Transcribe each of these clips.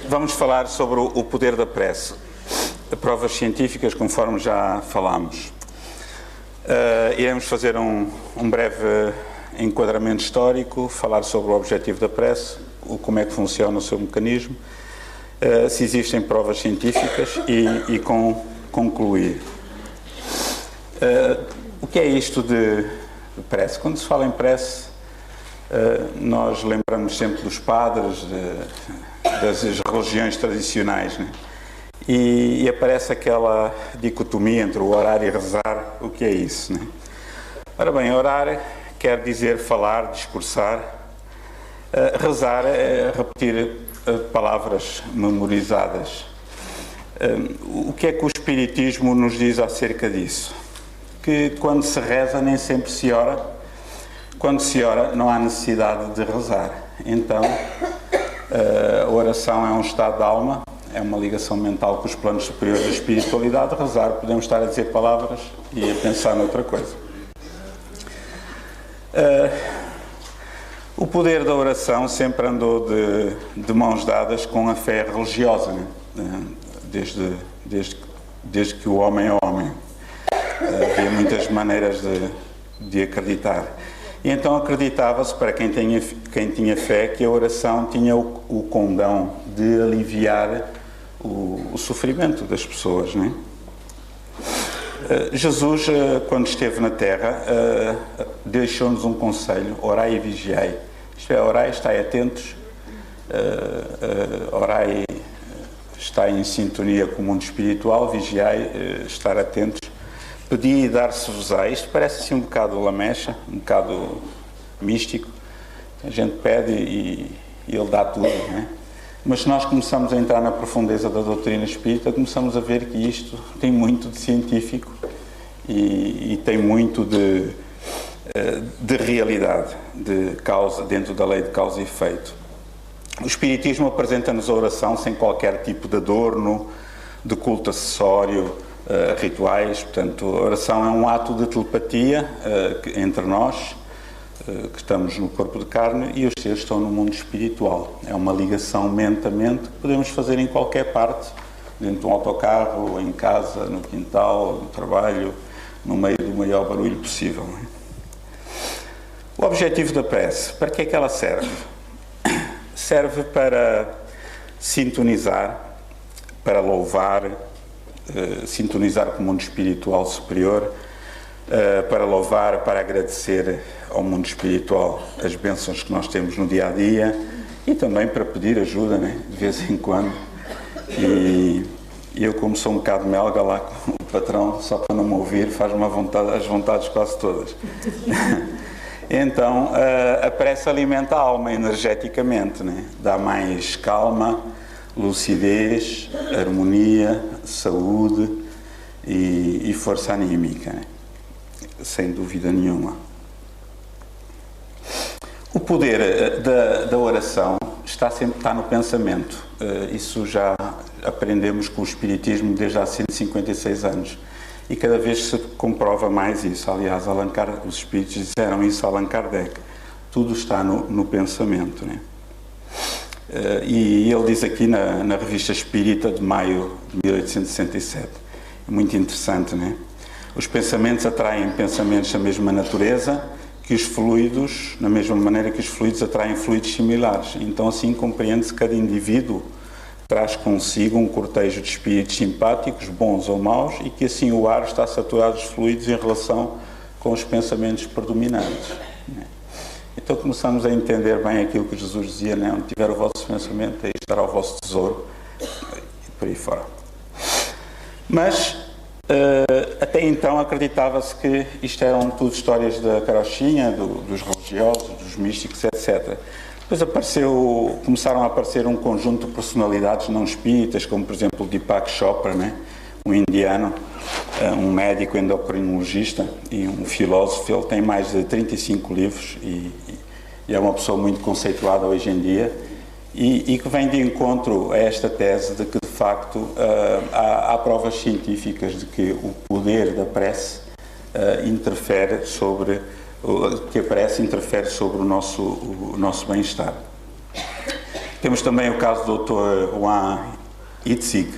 Vamos falar sobre o poder da prece. Provas científicas, conforme já falámos. Iremos fazer um breve enquadramento histórico, falar sobre o objetivo da prece, como é que funciona o seu mecanismo, se existem provas científicas e concluir. O que é isto de prece? Quando se fala em prece, nós lembramos sempre dos padres, das religiões tradicionais, né? E aparece aquela dicotomia entre o orar e rezar. O que é isso, né? Ora bem, orar quer dizer falar, discursar. Rezar é repetir palavras memorizadas. O que é que o Espiritismo nos diz acerca disso? Que quando se reza nem sempre se ora. Quando se ora não há necessidade de rezar. Então, a oração é um estado de alma, é uma ligação mental com os planos superiores da espiritualidade. Rezar, podemos estar a dizer palavras e a pensar noutra coisa. O poder da oração sempre andou de mãos dadas com a fé religiosa, né? Desde que o homem é homem. Havia muitas maneiras de acreditar. E então acreditava-se, para quem tinha fé, que a oração tinha o condão de aliviar o sofrimento das pessoas, né? Jesus, quando esteve na Terra, deixou-nos um conselho: orai e vigiai. Isto é, orai, estai atentos, orai, estai em sintonia com o mundo espiritual, vigiai, estar atentos. Pedi e dar-se-vos-á. Isto parece assim um bocado lamecha, um bocado místico. A gente pede e ele dá tudo, não é? Mas se nós começamos a entrar na profundeza da doutrina espírita, começamos a ver que isto tem muito de científico e tem muito de realidade, de causa, dentro da lei de causa e efeito. O Espiritismo apresenta-nos a oração sem qualquer tipo de adorno, de culto acessório, rituais. Portanto, a oração é um ato de telepatia entre nós, que estamos no corpo de carne, e os seres estão no mundo espiritual. É uma ligação mente a mente que podemos fazer em qualquer parte, dentro de um autocarro, em casa, no quintal, no trabalho, no meio do maior barulho possível. O objetivo da prece, para que é que ela serve? Serve para sintonizar, para louvar, sintonizar com o mundo espiritual superior, para louvar, para agradecer ao mundo espiritual as bênçãos que nós temos no dia a dia, e também para pedir ajuda, né? De vez em quando. E eu, como sou um bocado melga lá com o patrão, só para não me ouvir, faz-me as vontades quase todas. Então, a prece alimenta a alma energeticamente, né? Dá mais calma, lucidez, harmonia, saúde e força anímica, né? Sem dúvida nenhuma. O poder da oração está no pensamento. Isso já aprendemos com o Espiritismo desde há 156 anos. E cada vez se comprova mais isso. Aliás, os Espíritos disseram isso a Allan Kardec. Tudo está no pensamento, né? E ele diz aqui na Revista Espírita de maio de 1867. É muito interessante, né? Os pensamentos atraem pensamentos da mesma natureza que os fluidos, na mesma maneira que os fluidos atraem fluidos similares. Então, assim, compreende-se que cada indivíduo traz consigo um cortejo de espíritos simpáticos, bons ou maus, e que assim o ar está saturado de fluidos em relação com os pensamentos predominantes. Então começamos a entender bem aquilo que Jesus dizia, né? Onde tiver o vosso pensamento, aí estará o vosso tesouro, e por aí fora. Mas, até então, acreditava-se que isto eram tudo histórias da carochinha, dos religiosos, dos místicos, etc. Depois começaram a aparecer um conjunto de personalidades não espíritas, como por exemplo Deepak Chopra, né? Um indiano, um médico endocrinologista e um filósofo. Ele tem mais de 35 livros e é uma pessoa muito conceituada hoje em dia e que vem de encontro a esta tese de que, de facto, há provas científicas de que o poder da prece interfere sobre o nosso bem-estar. Temos também o caso do Dr. Juan Itzig,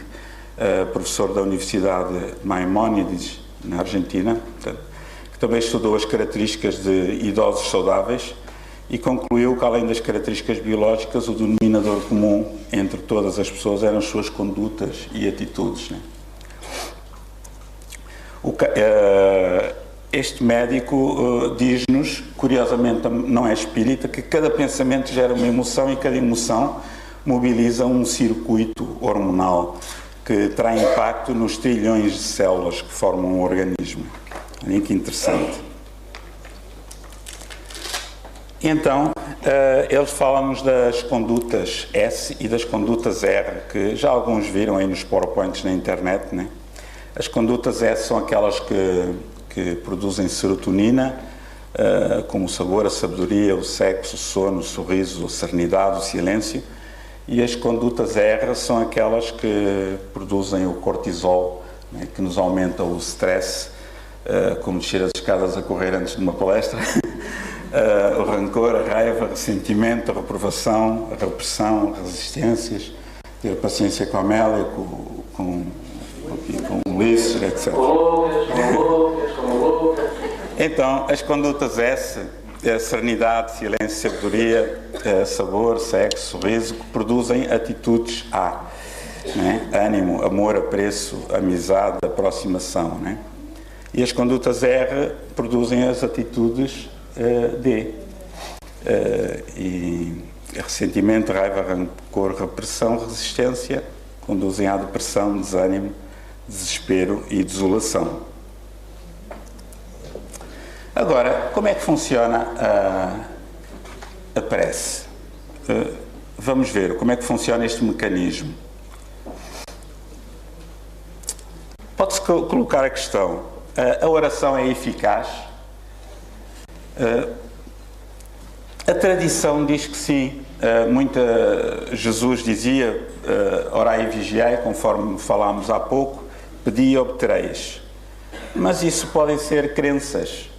professor da Universidade de Maimónides, na Argentina, que também estudou as características de idosos saudáveis e concluiu que, além das características biológicas, o denominador comum entre todas as pessoas eram as suas condutas e atitudes, né? Este médico diz-nos, curiosamente não é espírita, que cada pensamento gera uma emoção e cada emoção mobiliza um circuito hormonal que terá impacto nos trilhões de células que formam um organismo. Olha que interessante. Então, eles falam-nos das condutas S e das condutas R, que já alguns viram aí nos PowerPoints na internet, né? As condutas S são aquelas que produzem serotonina, como o sabor, a sabedoria, o sexo, o sono, o sorriso, a serenidade, o silêncio. E as condutas R são aquelas que produzem o cortisol, né, que nos aumenta o stress, como descer as escadas a correr antes de uma palestra, o rancor, a raiva, o ressentimento, a reprovação, a repressão, as resistências, ter paciência com a Amélia, com Ulisses, etc. Então, as condutas S, a serenidade, silêncio, sabedoria, sabor, sexo, sorriso, que produzem atitudes A, né? Ânimo, amor, apreço, amizade, aproximação, né? E as condutas R produzem as atitudes D. E ressentimento, raiva, rancor, repressão, resistência, conduzem à depressão, desânimo, desespero e desolação. Agora, como é que funciona a prece? Vamos ver como é que funciona este mecanismo. Pode-se colocar a questão: a oração é eficaz? A tradição diz que sim. Jesus dizia: orai e vigiai, conforme falámos há pouco, pedi e obtereis. Mas isso podem ser crenças.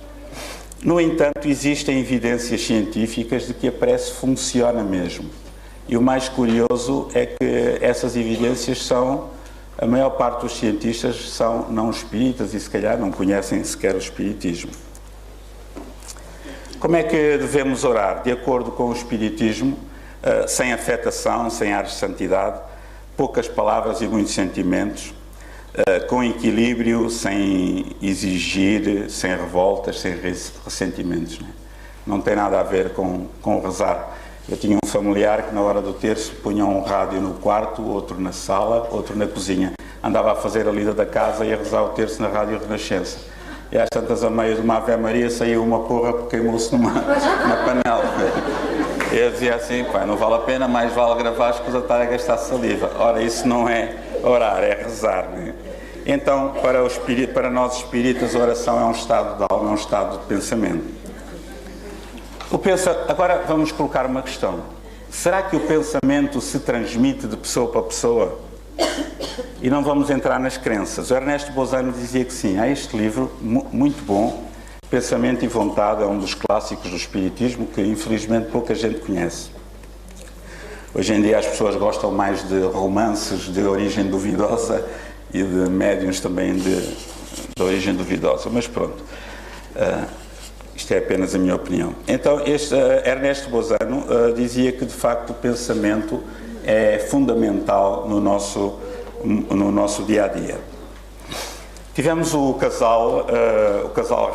No entanto, existem evidências científicas de que a prece funciona mesmo. E o mais curioso é que essas evidências são, a maior parte dos cientistas são não espíritas e se calhar não conhecem sequer o espiritismo. Como é que devemos orar? De acordo com o espiritismo, sem afetação, sem ares de santidade, poucas palavras e muitos sentimentos, com equilíbrio, sem exigir, sem revoltas, sem ressentimentos. Não tem nada a ver com rezar. Eu tinha um familiar que na hora do terço punha um rádio no quarto, outro na sala, outro na cozinha. Andava a fazer a lida da casa e a rezar o terço na Rádio Renascença. E às tantas, a meio de uma Ave Maria, saiu uma porra porque queimou-se na panela. Eu dizia assim: pá, não vale a pena, mais vale gravar as coisas a estar a gastar saliva. Ora, isso não é orar, é rezar, né? Então, para nós espíritas, a oração é um estado de alma, é um estado de pensamento. Agora vamos colocar uma questão: será que o pensamento se transmite de pessoa para pessoa? E não vamos entrar nas crenças. O Ernesto Bozano dizia que sim. Há este livro muito bom, Pensamento e Vontade, é um dos clássicos do espiritismo que infelizmente pouca gente conhece. Hoje em dia as pessoas gostam mais de romances de origem duvidosa e de médiuns também de origem duvidosa, mas pronto, isto é apenas a minha opinião. Então, Ernesto Bozano dizia que de facto o pensamento é fundamental no nosso dia a dia. Tivemos o casal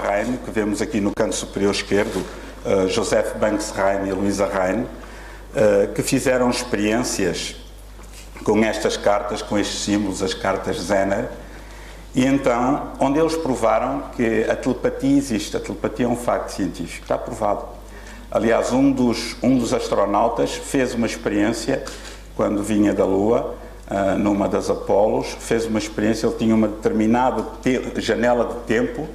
Rein, que vemos aqui no canto superior esquerdo, Joseph Banks Rein e Luísa Rein, que fizeram experiências com estas cartas, com estes símbolos, as cartas Zener, e então, onde eles provaram que a telepatia existe. A telepatia é um facto científico, está provado. Aliás, um dos astronautas fez uma experiência, quando vinha da Lua, numa das Apolos, fez uma experiência, ele tinha uma determinada janela de tempo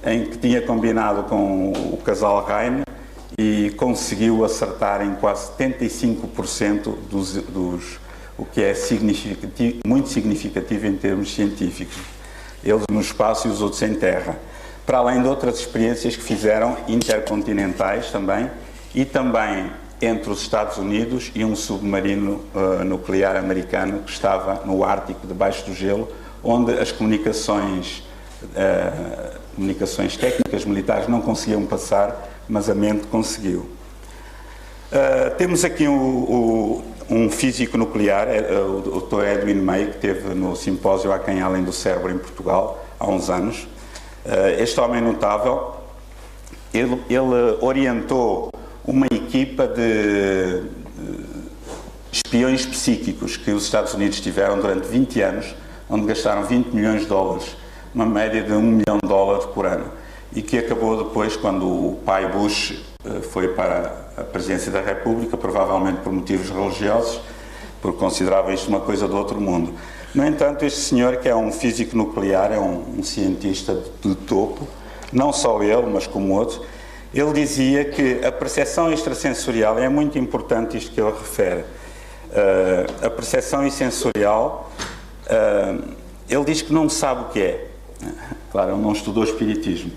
em que tinha combinado com o casal Rein e conseguiu acertar em quase 75% o que é muito significativo em termos científicos. Eles no espaço e os outros em terra. Para além de outras experiências que fizeram intercontinentais também, e também entre os Estados Unidos e um submarino nuclear americano que estava no Ártico, debaixo do gelo, onde as comunicações técnicas militares não conseguiam passar, mas a mente conseguiu. Temos aqui um físico nuclear, o Dr. Edwin May, que esteve no simpósio A Quem Além do Cérebro em Portugal, há uns anos. Este homem notável, ele orientou uma equipa de espiões psíquicos que os Estados Unidos tiveram durante 20 anos, onde gastaram 20 milhões de dólares, uma média de $1 milhão por ano, e que acabou depois, quando o pai Bush foi para a presidência da República, provavelmente por motivos religiosos, porque considerava isto uma coisa do outro mundo. No entanto, este senhor, que é um físico nuclear, é um cientista de topo, não só ele, mas como outros, ele dizia que a percepção extrasensorial é muito importante, isto que ele refere. A percepção sensorial, ele diz que não sabe o que é. Claro, ele não estudou espiritismo.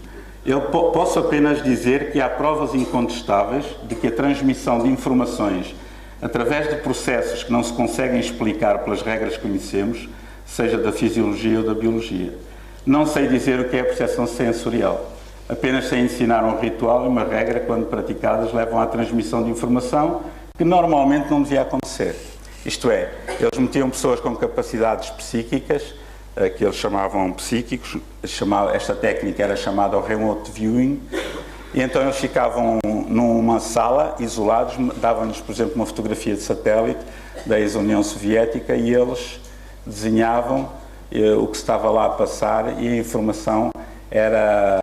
Eu posso apenas dizer que há provas incontestáveis de que a transmissão de informações através de processos que não se conseguem explicar pelas regras que conhecemos, seja da fisiologia ou da biologia. Não sei dizer o que é a percepção sensorial. Apenas sei ensinar um ritual e uma regra que, quando praticadas, levam à transmissão de informação que normalmente não devia acontecer. Isto é, eles metiam pessoas com capacidades psíquicas, que eles chamavam psíquicos, esta técnica era chamada remote viewing, e então eles ficavam numa sala, isolados, davam-nos, por exemplo, uma fotografia de satélite da ex-União Soviética e eles desenhavam o que estava lá a passar e a informação era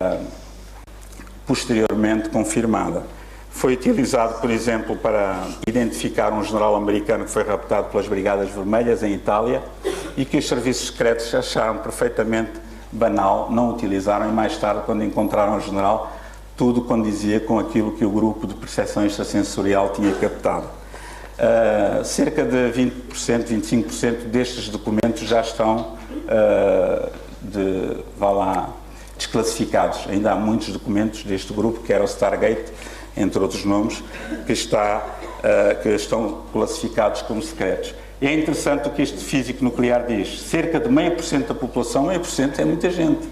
posteriormente confirmada. Foi utilizado, por exemplo, para identificar um general americano que foi raptado pelas Brigadas Vermelhas em Itália e que os serviços secretos acharam perfeitamente banal, não utilizaram e mais tarde, quando encontraram o general, tudo condizia com aquilo que o grupo de percepção extrasensorial tinha captado. Cerca de 20%, 25% destes documentos já estão desclassificados. Ainda há muitos documentos deste grupo, que era o Stargate, entre outros nomes, que estão classificados como secretos. E é interessante o que este físico nuclear diz. Cerca de 0,5% da população, 0,5% é muita gente.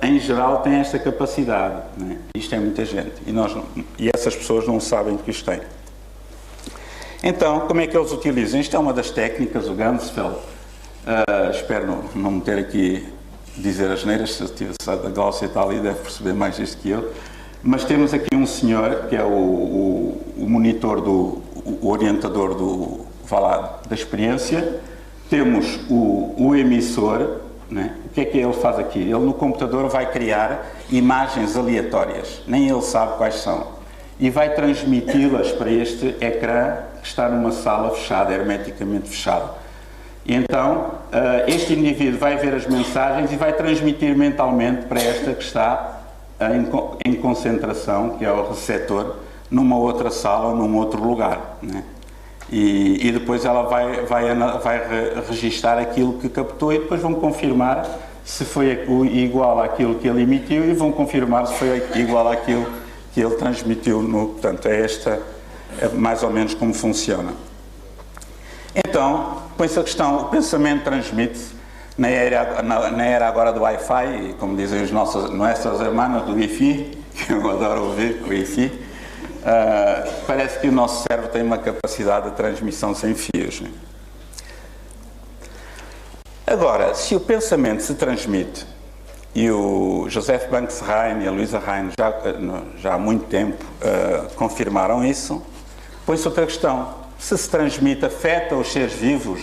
Em geral tem esta capacidade, não é? Isto é muita gente e essas pessoas não sabem que isto tem. Então, como é que eles utilizam? Isto é uma das técnicas, o Ganzfeld. Espero não me ter aqui dizer as neiras, se a Gláucia está ali deve perceber mais isto que eu, mas temos aqui um senhor que é o monitor, o orientador da experiência, temos o emissor, né? O que é que ele faz aqui? Ele no computador vai criar imagens aleatórias, nem ele sabe quais são, e vai transmiti-las para este ecrã que está numa sala fechada, hermeticamente fechada. E então, este indivíduo vai ver as mensagens e vai transmitir mentalmente para esta que está em concentração, que é o receptor, numa outra sala ou num outro lugar, né? E depois ela vai registar aquilo que captou e depois vão confirmar se foi igual àquilo que ele emitiu e vão confirmar se foi igual àquilo que ele transmitiu. Portanto, é mais ou menos como funciona. Então, põe-se a questão, o pensamento transmite-se na era agora do Wi-Fi, como dizem os nossas irmãs do Wi-Fi, que eu adoro ouvir, o Wi-Fi. Parece que o nosso cérebro tem uma capacidade de transmissão sem fios, né? Agora, se o pensamento se transmite, e o Joseph Banks Rhine e a Luisa Rhine já há muito tempo confirmaram isso, põe-se outra questão. Se transmite, afeta os seres vivos,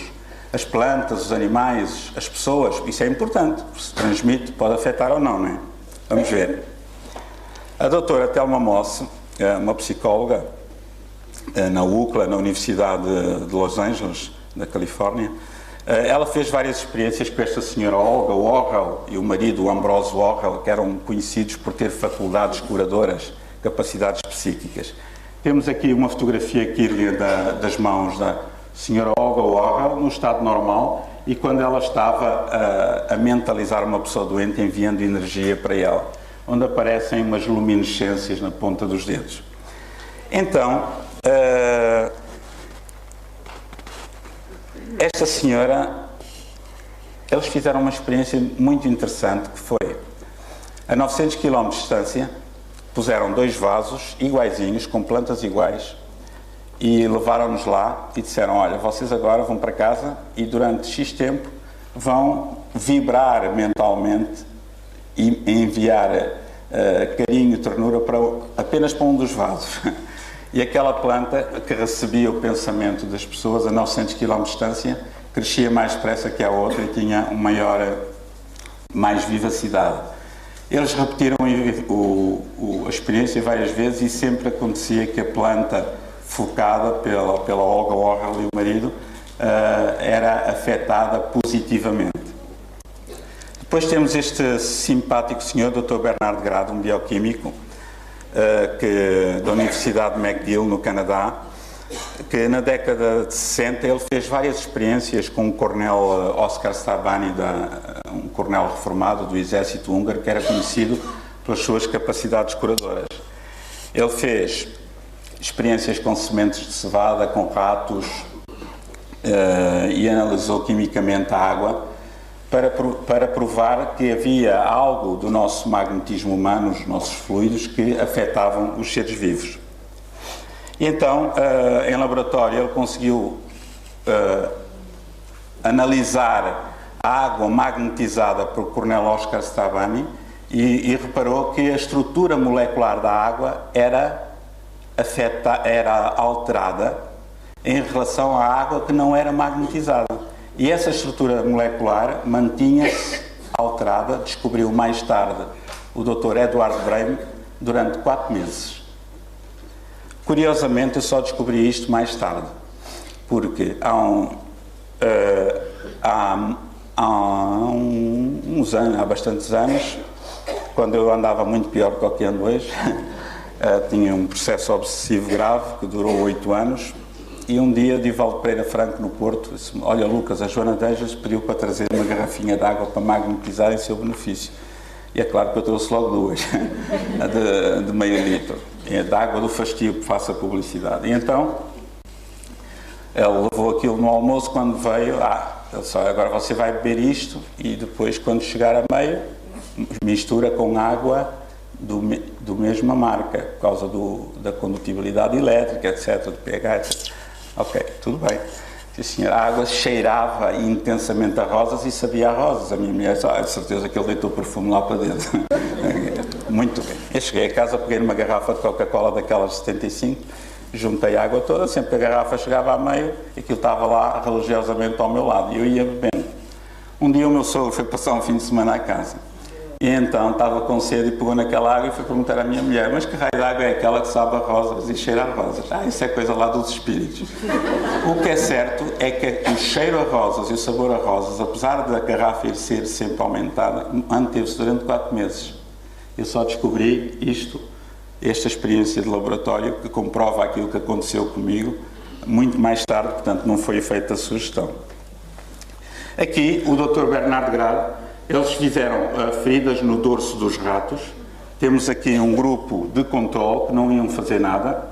as plantas, os animais, as pessoas? Isso é importante. Se transmite, pode afetar ou não, não é? Vamos ver. A doutora Thelma Moss, uma psicóloga na UCLA, na Universidade de Los Angeles, da Califórnia, ela fez várias experiências com esta senhora Olga Worrell e o marido Ambrose Worrell, que eram conhecidos por ter faculdades curadoras, capacidades psíquicas. Temos aqui uma fotografia aqui das mãos da senhora Olga Worrell, no estado normal, e quando ela estava a mentalizar uma pessoa doente, enviando energia para ela, onde aparecem umas luminescências na ponta dos dedos. Então, esta senhora, eles fizeram uma experiência muito interessante, que foi, a 900 km de distância, puseram 2 vasos iguaizinhos, com plantas iguais, e levaram-nos lá e disseram, olha, vocês agora vão para casa e durante X tempo vão vibrar mentalmente e enviar carinho e ternura apenas para um dos vasos. E aquela planta que recebia o pensamento das pessoas a 900 km de distância crescia mais depressa que a outra e tinha mais vivacidade. Eles repetiram a experiência várias vezes e sempre acontecia que a planta focada pela Olga Worrell e o marido era afetada positivamente. Depois temos este simpático senhor, Dr. Bernard Grad, um bioquímico da Universidade de McGill, no Canadá, que na década de 60 ele fez várias experiências com o coronel Oscar Stabani, um coronel reformado do exército húngaro, que era conhecido pelas suas capacidades curadoras. Ele fez experiências com sementes de cevada, com ratos, e analisou quimicamente a água para provar que havia algo do nosso magnetismo humano, os nossos fluidos, que afetavam os seres vivos. E então, em laboratório, ele conseguiu analisar a água magnetizada por coronel Oscar Stabani e reparou que a estrutura molecular da água era alterada em relação à água que não era magnetizada. E essa estrutura molecular mantinha-se alterada, descobriu mais tarde o Dr. Edward Brame, durante 4 meses. Curiosamente, eu só descobri isto mais tarde, porque há bastantes anos, quando eu andava muito pior do que ando hoje, tinha um processo obsessivo grave que durou 8 anos, e um dia Divaldo Pereira Franco, no Porto, disse: olha, Lucas, a Joana Dejas pediu para trazer uma garrafinha de água para magnetizar em seu benefício. E é claro que eu trouxe logo 2, de meio litro, de água do Fastio, que faça publicidade. E então, ele levou aquilo no almoço. Quando veio, ele disse: agora você vai beber isto e depois, quando chegar a meio, mistura com água do mesma marca, por causa da condutibilidade elétrica, etc., do pH, etc. Ok, tudo bem. Sim, senhor. A água cheirava intensamente a rosas e sabia a rosas. A minha mulher disse: de certeza que ele deitou perfume lá para dentro. Muito bem. Eu cheguei a casa, peguei numa garrafa de Coca-Cola daquelas de 75, juntei a água toda, sempre que a garrafa chegava a meio, aquilo estava lá religiosamente ao meu lado e eu ia bebendo. Um dia o meu sogro foi passar um fim de semana à casa. E então estava com sede e pegou naquela água e foi perguntar à minha mulher: mas que raio de água é aquela que sabe a rosas e cheira a rosas? Isso é coisa lá dos espíritos. O que é certo é que o cheiro a rosas e o sabor a rosas, apesar da garrafa ir ser sempre aumentada, manteve-se durante 4 meses. Eu só descobri esta experiência de laboratório, que comprova aquilo que aconteceu comigo muito mais tarde, portanto não foi feita a sugestão. Aqui o Dr. Bernard Grad, eles fizeram feridas no dorso dos ratos. Temos aqui um grupo de controle que não iam fazer nada.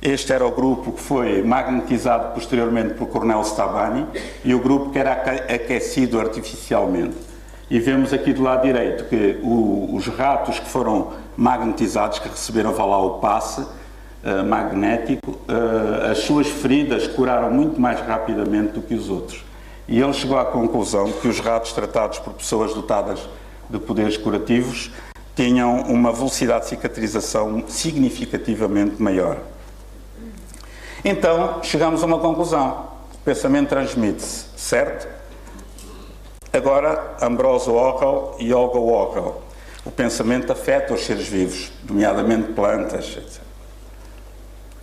Este era o grupo que foi magnetizado posteriormente por coronel Stabani e o grupo que era aquecido artificialmente. E vemos aqui do lado direito que os ratos que foram magnetizados, que receberam, vá lá, o passe magnético, as suas feridas curaram muito mais rapidamente do que os outros. E ele chegou à conclusão que os ratos tratados por pessoas dotadas de poderes curativos tinham uma velocidade de cicatrização significativamente maior. Então, chegamos a uma conclusão. O pensamento transmite-se, certo? Agora, Ambrose Worrell e Olga Worrell. O pensamento afeta os seres vivos, nomeadamente plantas, etc.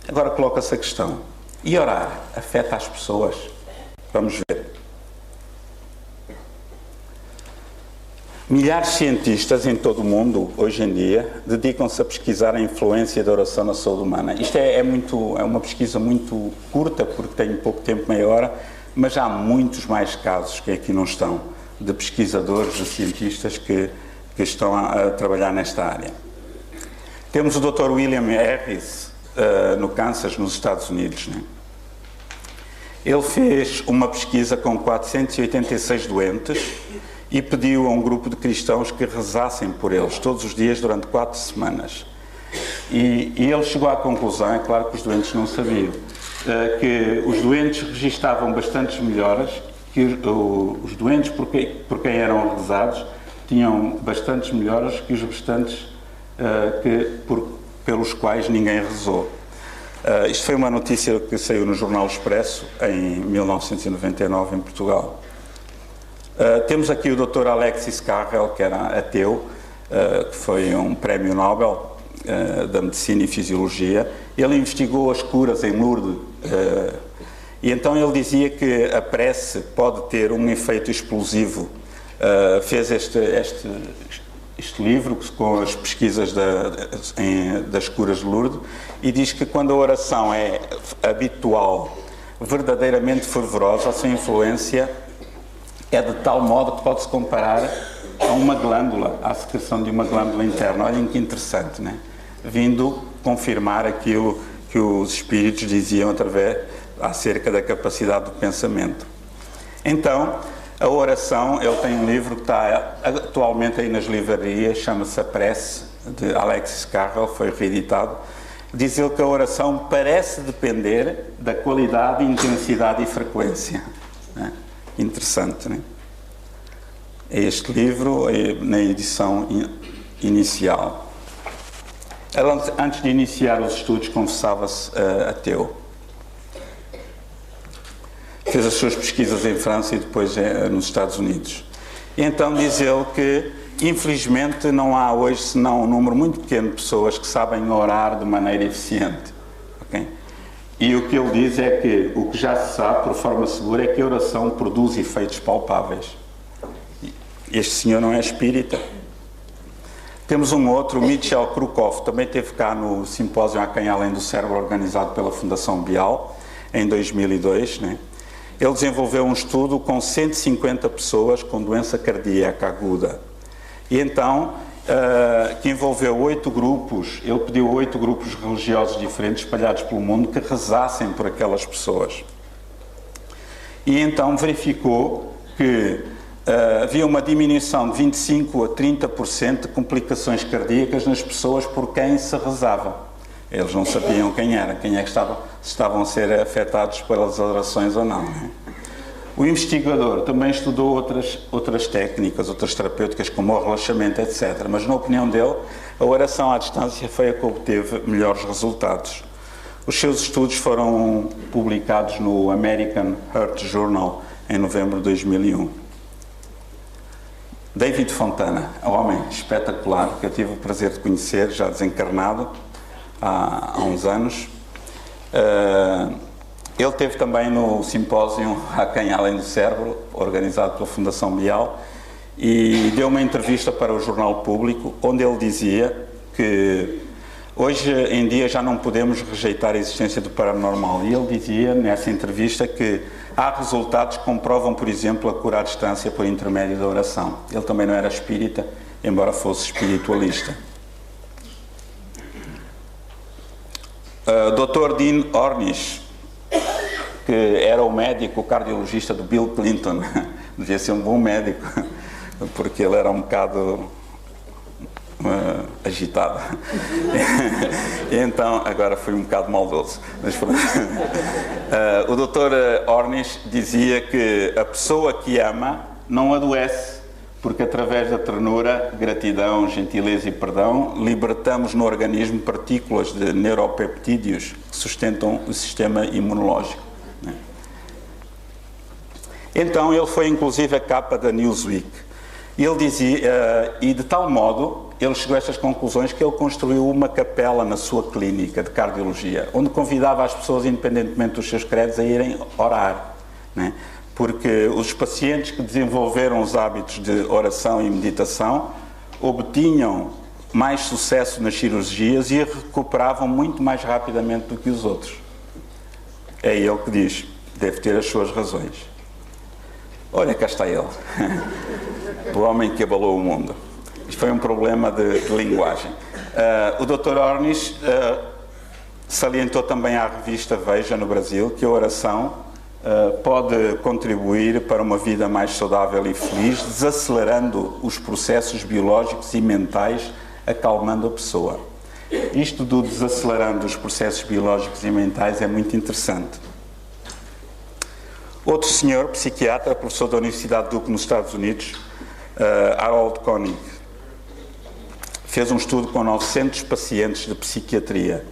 Agora coloca-se a questão: e orar afeta as pessoas? Vamos ver. Milhares de cientistas em todo o mundo, hoje em dia, dedicam-se a pesquisar a influência da oração na saúde humana. Isto é uma pesquisa muito curta, porque tenho pouco tempo, meia hora, mas há muitos mais casos que aqui não estão, de pesquisadores, de cientistas que estão a trabalhar nesta área. Temos o Dr. William Harris, no Kansas, nos Estados Unidos, né? Ele fez uma pesquisa com 486 doentes e pediu a um grupo de cristãos que rezassem por eles todos os dias durante 4 semanas. E ele chegou à conclusão, é claro que os doentes não sabiam, que os doentes registavam bastantes melhoras, que os doentes por quem eram rezados tinham bastantes melhoras que os restantes pelos quais ninguém rezou. Isto foi uma notícia que saiu no Jornal Expresso em 1999 em Portugal. Temos aqui o Dr. Alexis Carrel, que era ateu, que foi um prémio Nobel da Medicina e Fisiologia. Ele investigou as curas em Lourdes e então ele dizia que a prece pode ter um efeito explosivo. Fez este livro com as pesquisas das curas de Lourdes e diz que quando a oração é habitual, verdadeiramente fervorosa, a sua influência é de tal modo que pode-se comparar a uma glândula, à secreção de uma glândula interna. Olhem que interessante, né? Vindo confirmar aquilo que os espíritos diziam acerca da capacidade do pensamento. Então, a oração, ele tem um livro que está atualmente aí nas livrarias, chama-se A Prece, de Alexis Carrel, foi reeditado. Diz ele que a oração parece depender da qualidade, intensidade e frequência. Né? Interessante, né? É este livro, na edição inicial. Antes de iniciar os estudos, confessava-se ateu. Fez as suas pesquisas em França e depois nos Estados Unidos. E então diz ele que, infelizmente, não há hoje senão um número muito pequeno de pessoas que sabem orar de maneira eficiente. Okay? E o que ele diz é que o que já se sabe, por forma segura, é que a oração produz efeitos palpáveis. Este senhor não é espírita. Temos um outro, Michel Krukov, também esteve cá no simpósio A Quem Além do Cérebro, organizado pela Fundação Bial, em 2002, né? Ele desenvolveu um estudo com 150 pessoas com doença cardíaca aguda. E então, que envolveu 8 grupos, ele pediu 8 grupos religiosos diferentes espalhados pelo mundo que rezassem por aquelas pessoas. E então verificou que havia uma diminuição de 25% a 30% de complicações cardíacas nas pessoas por quem se rezava. Eles não sabiam quem é que estavam a ser afetados pelas orações ou não. Né? O investigador também estudou outras técnicas, outras terapêuticas, como o relaxamento, etc. Mas, na opinião dele, a oração à distância foi a que obteve melhores resultados. Os seus estudos foram publicados no American Heart Journal em novembro de 2001. David Fontana, um homem espetacular, que eu tive o prazer de conhecer, já desencarnado, há uns anos. Ele esteve também no simpósio A Quem Além do Cérebro, organizado pela Fundação Bial, e deu uma entrevista para o Jornal Público, onde ele dizia que hoje em dia já não podemos rejeitar a existência do paranormal. E ele dizia nessa entrevista que há resultados que comprovam, por exemplo, a cura à distância por intermédio da oração. Ele também não era espírita, embora fosse espiritualista. Dr. Dean Ornish, que era o médico, o cardiologista do Bill Clinton, devia ser um bom médico, porque ele era um bocado agitado. Então, agora fui um bocado maldoso. Mas, o Dr. Ornish dizia que a pessoa que ama não adoece, porque através da ternura, gratidão, gentileza e perdão, libertamos no organismo partículas de neuropeptídeos que sustentam o sistema imunológico. Né? Então ele foi inclusive a capa da Newsweek. Ele dizia, e de tal modo, ele chegou a estas conclusões que ele construiu uma capela na sua clínica de cardiologia, onde convidava as pessoas, independentemente dos seus credos, a irem orar. Né? Porque os pacientes que desenvolveram os hábitos de oração e meditação obtinham mais sucesso nas cirurgias e recuperavam muito mais rapidamente do que os outros. É ele que diz, deve ter as suas razões. Olha, cá está ele, o homem que abalou o mundo. Isto foi um problema de linguagem. O Dr. Ornish Salientou também à revista Veja, no Brasil, que a oração pode contribuir para uma vida mais saudável e feliz, desacelerando os processos biológicos e mentais, acalmando a pessoa. Isto do desacelerando os processos biológicos e mentais é muito interessante. Outro senhor, psiquiatra, professor da Universidade Duke nos Estados Unidos, Harold Koenig, fez um estudo com 900 pacientes de psiquiatria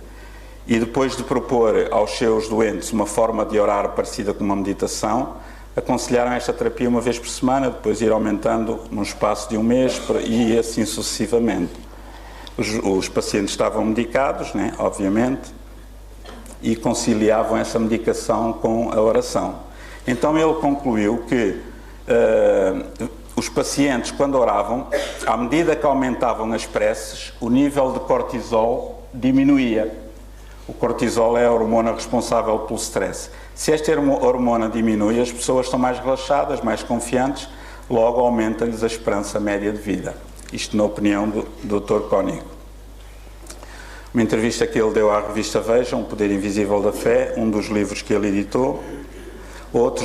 e depois de propor aos seus doentes uma forma de orar parecida com uma meditação, aconselharam esta terapia uma vez por semana, depois ir aumentando num espaço de um mês e assim sucessivamente. Os pacientes estavam medicados, né, obviamente, e conciliavam essa medicação com a oração. Então ele concluiu que os pacientes, quando oravam, à medida que aumentavam as preces, o nível de cortisol diminuía. O cortisol é a hormona responsável pelo stress. Se esta hormona diminui, as pessoas estão mais relaxadas, mais confiantes, logo aumenta-lhes a esperança média de vida. Isto na opinião do Dr. Koenig. Uma entrevista que ele deu à revista Veja, Um Poder Invisível da Fé, um dos livros que ele editou,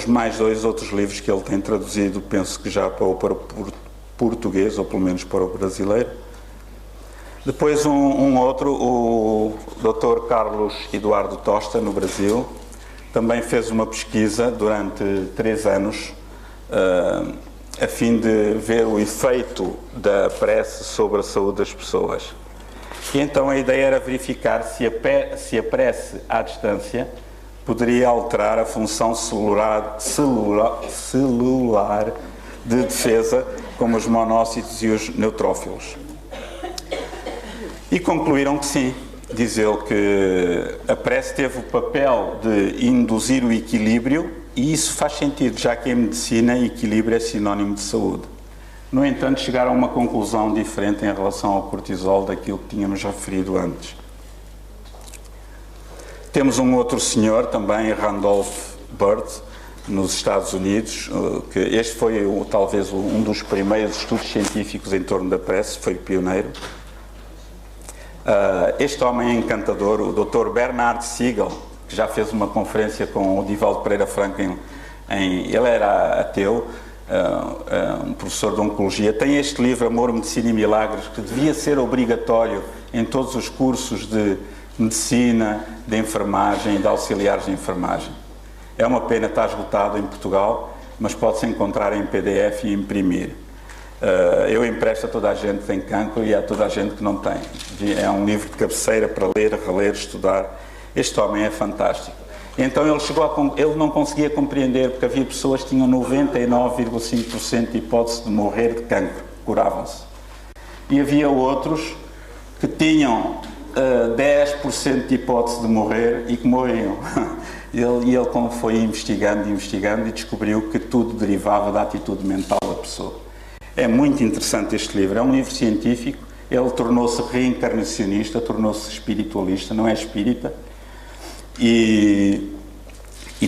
mais dois outros livros que ele tem traduzido, penso que já para o português, ou pelo menos para o brasileiro. Depois um outro, o Dr. Carlos Eduardo Tosta, no Brasil, também fez uma pesquisa durante 3 anos, a fim de ver o efeito da prece sobre a saúde das pessoas. E então a ideia era verificar se a prece à distância poderia alterar a função celular de defesa, como os monócitos e os neutrófilos. E concluíram que sim. Diz ele que a prece teve o papel de induzir o equilíbrio, e isso faz sentido, já que em medicina equilíbrio é sinónimo de saúde. No entanto, chegaram a uma conclusão diferente em relação ao cortisol daquilo que tínhamos referido antes. Temos um outro senhor, também, Randolph Bird, nos Estados Unidos, que este foi talvez um dos primeiros estudos científicos em torno da prece, foi pioneiro. Este homem é encantador, o Dr. Bernard Siegel, que já fez uma conferência com o Divaldo Pereira Franco, ele era ateu, um professor de oncologia, tem este livro, Amor, Medicina e Milagres, que devia ser obrigatório em todos os cursos de medicina, de enfermagem e de auxiliares de enfermagem. É uma pena estar esgotado em Portugal, mas pode-se encontrar em PDF e imprimir. Eu empresto a toda a gente que tem cancro e a toda a gente que não tem. É um livro de cabeceira para ler, reler, estudar. Este homem é fantástico. Então ele não conseguia compreender, porque havia pessoas que tinham 99,5% de hipótese de morrer de cancro, curavam-se. E havia outros que tinham 10% de hipótese de morrer e que morriam. E ele como foi investigando e descobriu que tudo derivava da atitude mental da pessoa. É muito interessante este livro, é um livro científico, ele tornou-se reencarnacionista, tornou-se espiritualista, não é espírita, e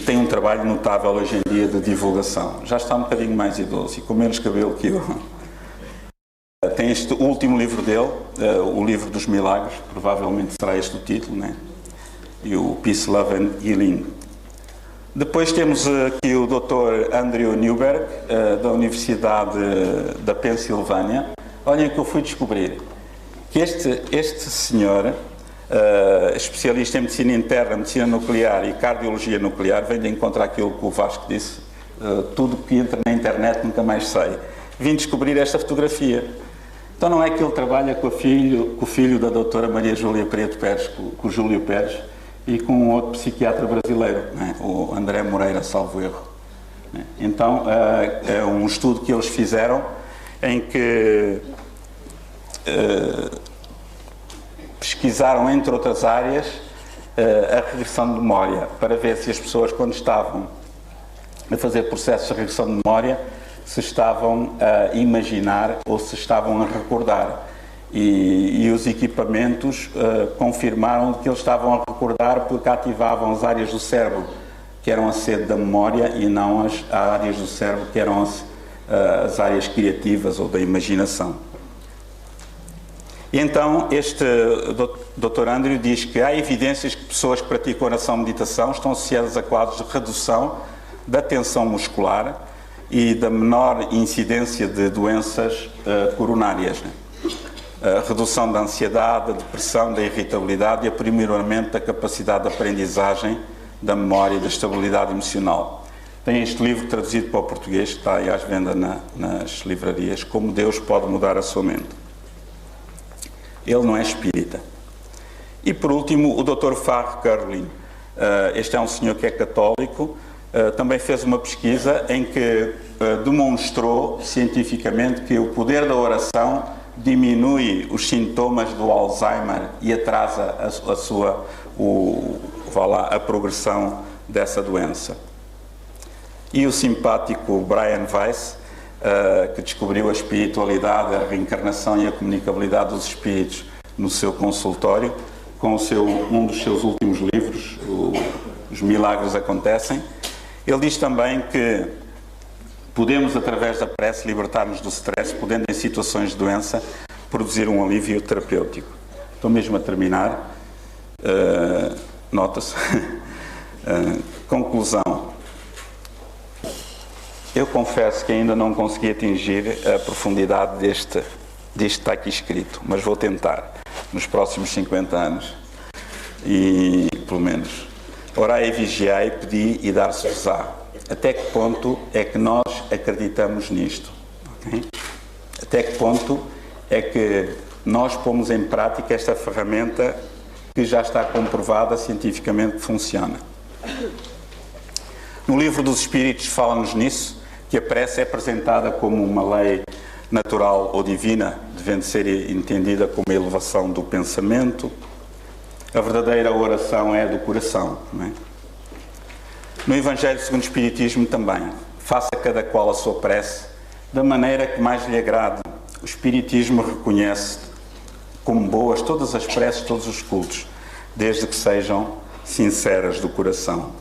tem um trabalho notável hoje em dia de divulgação. Já está um bocadinho mais idoso e com menos cabelo que eu. Tem este último livro dele, o Livro dos Milagres, provavelmente será este o título, né? E o Peace, Love and Healing. Depois temos aqui o Dr. Andrew Newberg, da Universidade da Pensilvânia. Olhem que eu fui descobrir que este senhor, especialista em medicina interna, medicina nuclear e cardiologia nuclear, vem de encontrar aquilo que o Vasco disse, tudo que entra na internet nunca mais sai. Vim descobrir esta fotografia. Então não é que ele trabalha com o filho da doutora Maria Júlia Preto Pérez, com o Júlio Pérez, e com um outro psiquiatra brasileiro, né? O André Moreira, salvo erro. Então, é um estudo que eles fizeram em que pesquisaram, entre outras áreas, a regressão de memória, para ver se as pessoas, quando estavam a fazer processos de regressão de memória, se estavam a imaginar ou se estavam a recordar. E os equipamentos confirmaram que eles estavam a recordar porque ativavam as áreas do cérebro que eram a sede da memória e não as áreas do cérebro que eram as áreas criativas ou da imaginação. E então este Dr. Andrew diz que há evidências que pessoas que praticam oração e meditação estão associadas a quadros de redução da tensão muscular e da menor incidência de doenças coronárias, né? A redução da ansiedade, da depressão, da irritabilidade e aprimoramento da capacidade de aprendizagem, da memória e da estabilidade emocional. Tem este livro traduzido para o português, que está aí às vendas nas livrarias, Como Deus Pode Mudar a Sua Mente. Ele não é espírita. E por último, o Dr. Farr Curlin. Este é um senhor que é católico, também fez uma pesquisa em que demonstrou cientificamente que o poder da oração diminui os sintomas do Alzheimer e atrasa a progressão dessa doença. E o simpático Brian Weiss, que descobriu a espiritualidade, a reencarnação e a comunicabilidade dos espíritos no seu consultório, com um dos seus últimos livros, Os Milagres Acontecem. Ele diz também que podemos, através da prece, libertar-nos do stress, podendo, em situações de doença, produzir um alívio terapêutico. Estou mesmo a terminar. Nota-se. Conclusão. Eu confesso que ainda não consegui atingir a profundidade deste que está aqui escrito, mas vou tentar, nos próximos 50 anos. E, pelo menos, orai e vigiai, pedi e dar-se-vos-á. Até que ponto é que nós acreditamos nisto? Okay? Até que ponto é que nós pomos em prática esta ferramenta que já está comprovada cientificamente que funciona? No Livro dos Espíritos fala-nos nisso, que a prece é apresentada como uma lei natural ou divina, devendo ser entendida como a elevação do pensamento. A verdadeira oração é do coração, não é? No Evangelho segundo o Espiritismo também, faça cada qual a sua prece da maneira que mais lhe agrade. O Espiritismo reconhece como boas todas as preces, todos os cultos, desde que sejam sinceras do coração.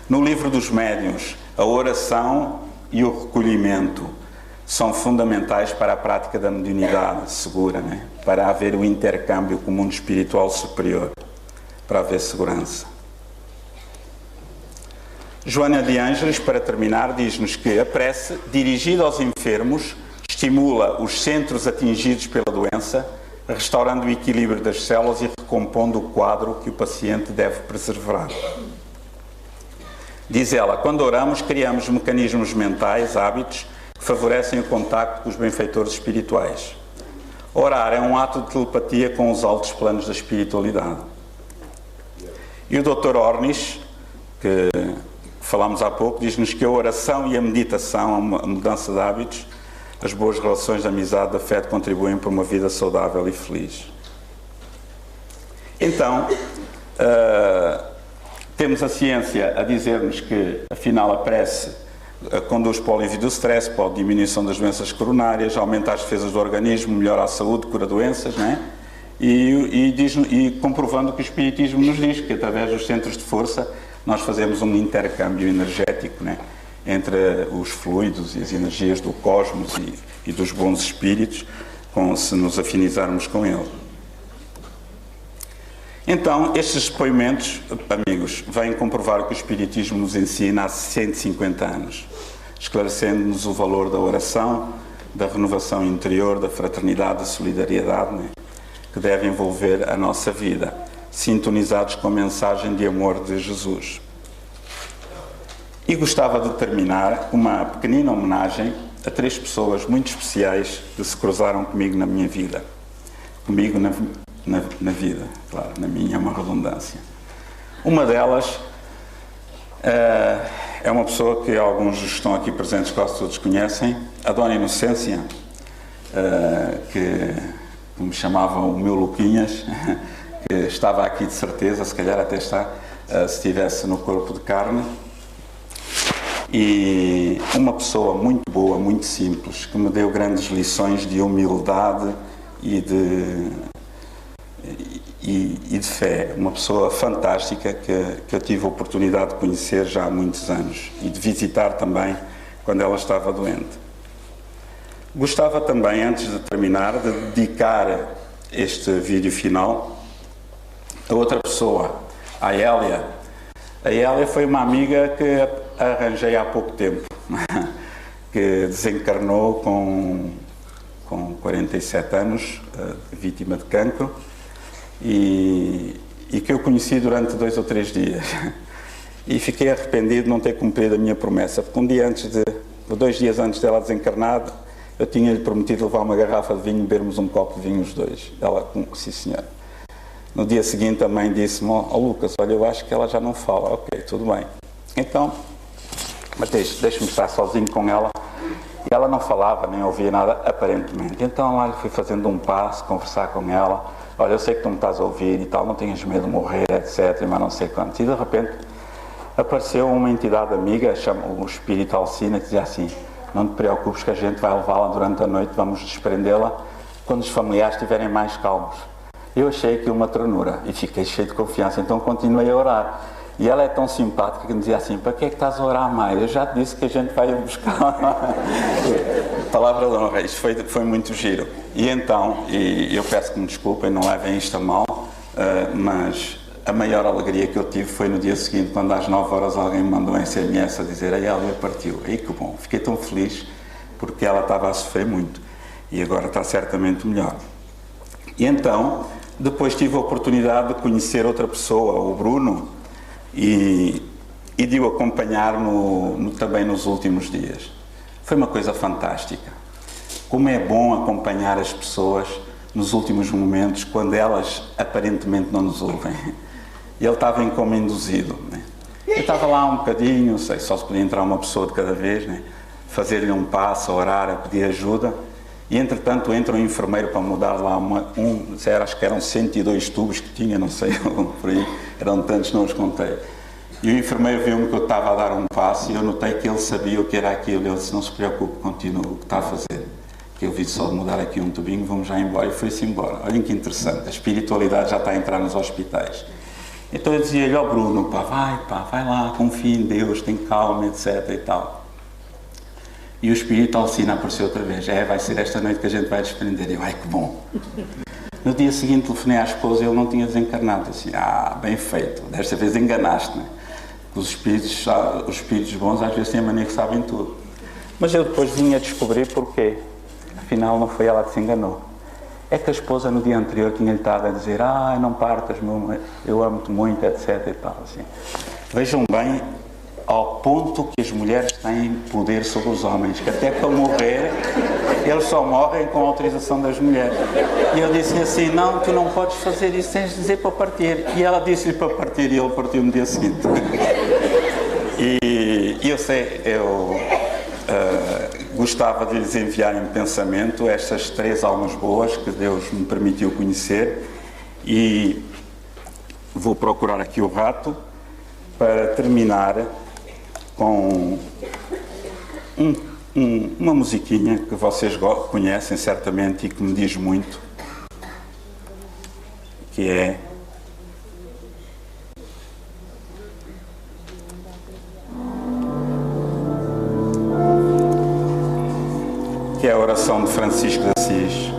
No Livro dos Médiuns, a oração e o recolhimento são fundamentais para a prática da mediunidade segura, né? Para haver o intercâmbio com o mundo espiritual superior, para haver segurança. Joana de Ângeles, para terminar, diz-nos que a prece, dirigida aos enfermos, estimula os centros atingidos pela doença, restaurando o equilíbrio das células e recompondo o quadro que o paciente deve preservar. Diz ela, quando oramos, criamos mecanismos mentais, hábitos, que favorecem o contacto com os benfeitores espirituais. Orar é um ato de telepatia com os altos planos da espiritualidade. E o Dr. Ornish, que falámos há pouco, diz-nos que a oração e a meditação, a mudança de hábitos, as boas relações de amizade, de afeto, contribuem para uma vida saudável e feliz. Então, temos a ciência a dizer-nos que, afinal, a prece conduz para o alívio do stress, para a diminuição das doenças coronárias, aumenta as defesas do organismo, melhora a saúde, cura doenças, não é? E comprovando que o Espiritismo nos diz que, através dos centros de força, nós fazemos um intercâmbio energético, né, entre os fluidos e as energias do cosmos e dos bons espíritos, se nos afinizarmos com ele. Então, estes depoimentos, amigos, vêm comprovar o que o Espiritismo nos ensina há 150 anos, esclarecendo-nos o valor da oração, da renovação interior, da fraternidade, da solidariedade, né, que deve envolver a nossa vida, sintonizados com a mensagem de amor de Jesus. E gostava de terminar com uma pequenina homenagem a 3 pessoas muito especiais que se cruzaram comigo na minha vida. Comigo na vida, claro, na minha é uma redundância. Uma delas é uma pessoa que alguns estão aqui presentes, quase todos conhecem, a Dona Inocência, que me chamavam o meu Luquinhas, que estava aqui de certeza, se calhar até está, se estivesse no corpo de carne. E uma pessoa muito boa, muito simples, que me deu grandes lições de humildade e de fé. Uma pessoa fantástica que eu tive a oportunidade de conhecer já há muitos anos e de visitar também quando ela estava doente. Gostava também, antes de terminar, de dedicar este vídeo final. A outra pessoa, a Hélia. A Hélia foi uma amiga que arranjei há pouco tempo, que desencarnou com 47 anos, vítima de cancro, e que eu conheci durante 2 ou 3 dias. E fiquei arrependido de não ter cumprido a minha promessa, porque 2 dias antes dela desencarnar, eu tinha-lhe prometido levar uma garrafa de vinho, bebermos um copo de vinho os dois. Ela, sim senhor. No dia seguinte a mãe disse-me: "Oh, Lucas, olha, eu acho que ela já não fala." Ok, tudo bem. Então, mas deixa-me estar sozinho com ela. E ela não falava, nem ouvia nada, aparentemente. Então lá lhe fui fazendo um passo, conversar com ela. "Olha, eu sei que tu me estás a ouvir e tal, não tenhas medo de morrer, etc. Mas não sei quanto." E de repente apareceu uma entidade amiga, o Espírito Alcina, que dizia assim: "Não te preocupes que a gente vai levá-la durante a noite, vamos desprendê-la quando os familiares estiverem mais calmos." Eu achei aquilo uma ternura e fiquei cheio de confiança, então continuei a orar. E ela é tão simpática que me dizia assim: "Para que é que estás a orar mais? Eu já te disse que a gente vai buscar." Palavra de honra, isto foi muito giro. E então, eu peço que me desculpem, não levem isto a mal, mas a maior alegria que eu tive foi no dia seguinte, quando às 9 horas alguém me mandou um SMS a dizer: "A Hélia partiu." Aí que bom, fiquei tão feliz, porque ela estava a sofrer muito e agora está certamente melhor. E então, depois tive a oportunidade de conhecer outra pessoa, o Bruno, e de o acompanhar também nos últimos dias. Foi uma coisa fantástica. Como é bom acompanhar as pessoas nos últimos momentos, quando elas aparentemente não nos ouvem. Ele estava em coma induzido, né? Eu estava lá um bocadinho, não sei, só se podia entrar uma pessoa de cada vez, né? Fazer-lhe um passo, a orar, a pedir ajuda. E entretanto entra um enfermeiro para mudar lá acho que eram 102 tubos que tinha, não sei, por aí, eram tantos, não os contei. E o enfermeiro viu-me que eu estava a dar um passo e eu notei que ele sabia o que era aquilo. Ele disse: "Não se preocupe, continue o que está a fazer. Que eu vi só de mudar aqui um tubinho, vamos já embora." E foi-se embora. Olhem que interessante, a espiritualidade já está a entrar nos hospitais. Então eu dizia-lhe: "Ó Bruno, vai lá, confia em Deus, tem calma, etc. e tal." E o Espírito Alcina apareceu outra vez: "Vai ser esta noite que a gente vai desprender." Eu: "Ai, que bom." No dia seguinte telefonei à esposa e ele não tinha desencarnado. Assim: "Bem feito, desta vez enganaste-me." Os espíritos bons às vezes têm a mania que sabem tudo. Mas eu depois vinha a descobrir porquê. Afinal não foi ela que se enganou. É que a esposa no dia anterior tinha-lhe estado a dizer: "Não partas, eu amo-te muito, etc. e tal." Assim. Vejam bem, ao ponto que as mulheres têm poder sobre os homens, que até para morrer, eles só morrem com a autorização das mulheres. E eu disse-lhe assim: "Não, tu não podes fazer isso, tens de dizer para partir." E ela disse-lhe para partir e ele partiu no dia seguinte. E eu sei, gostava de lhes enviar em pensamento estas 3 almas boas que Deus me permitiu conhecer, e vou procurar aqui o rato para terminar com uma musiquinha que vocês conhecem certamente e que me diz muito, que é a oração de Francisco de Assis.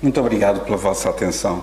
Muito obrigado pela vossa atenção.